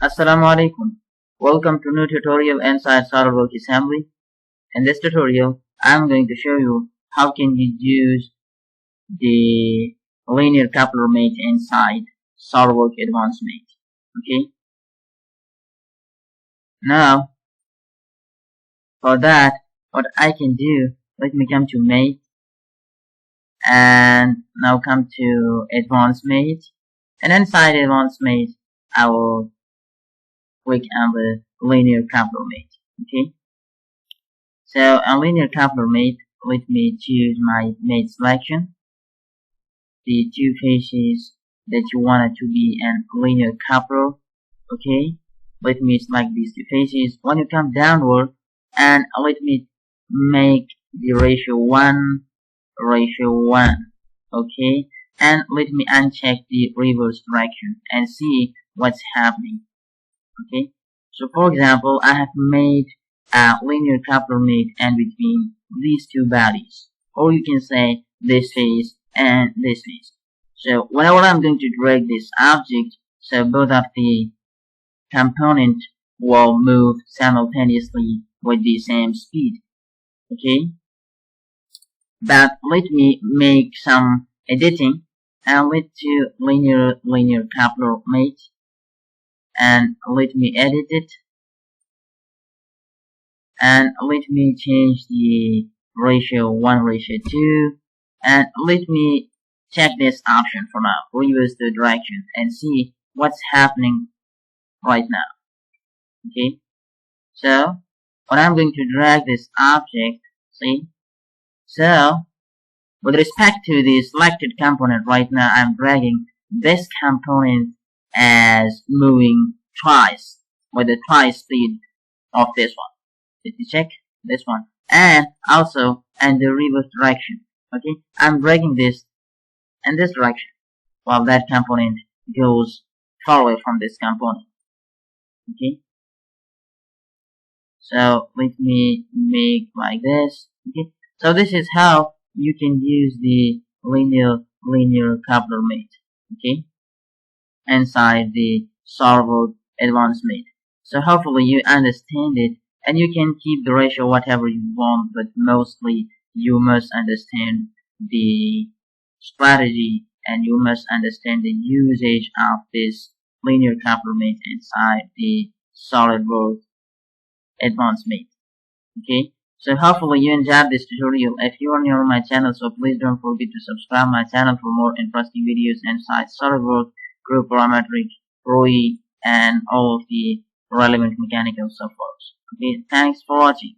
Assalamu alaikum. Welcome to new tutorial inside SolidWorks assembly. In this tutorial, I'm going to show you how can you use the linear coupler mate inside SolidWorks Advanced Mate. Okay. Now, for that, what I can do, let me come to Mate, and now come to Advanced Mate, and inside Advanced Mate, I will click on the linear coupler mate. Okay, so on linear coupler mate, let me choose my mate selection, the two faces that you want it to be an linear coupler. Okay, let me select these two faces. When you come downward, and let me make the ratio 1:1. Okay, and let me uncheck the reverse direction and see what's happening. Okay, so for example, I have made a linear coupler mate in between these two bodies, or you can say this face and this face. So whenever I'm going to drag this object, so both of the components will move simultaneously with the same speed. Okay, but let me make some editing and let's do linear coupler mate. And let me edit it, and let me change the ratio 1:2, and let me check this option for now, reverse the direction, and see what's happening right now. Okay, so when I'm going to drag this object, see, so with respect to the selected component, right now I'm dragging this component as moving twice with the twice speed of this one. Let me check this one, and also in the reverse direction. Okay, I'm dragging this in this direction while that component goes far away from this component. Okay, so let me make like this. Okay, so this is how you can use the linear coupler mate. Okay, inside the SolidWorks Advanced Mate. So hopefully you understand it, and you can keep the ratio whatever you want, but mostly you must understand the strategy and you must understand the usage of this linear coupler mate inside the SolidWorks Advanced Mate. Okay, so hopefully you enjoyed this tutorial. If you are new on my channel, so please don't forget to subscribe my channel for more interesting videos inside SolidWorks, group parametric, ROE, and all of the relevant mechanical subworks. Okay, thanks for watching.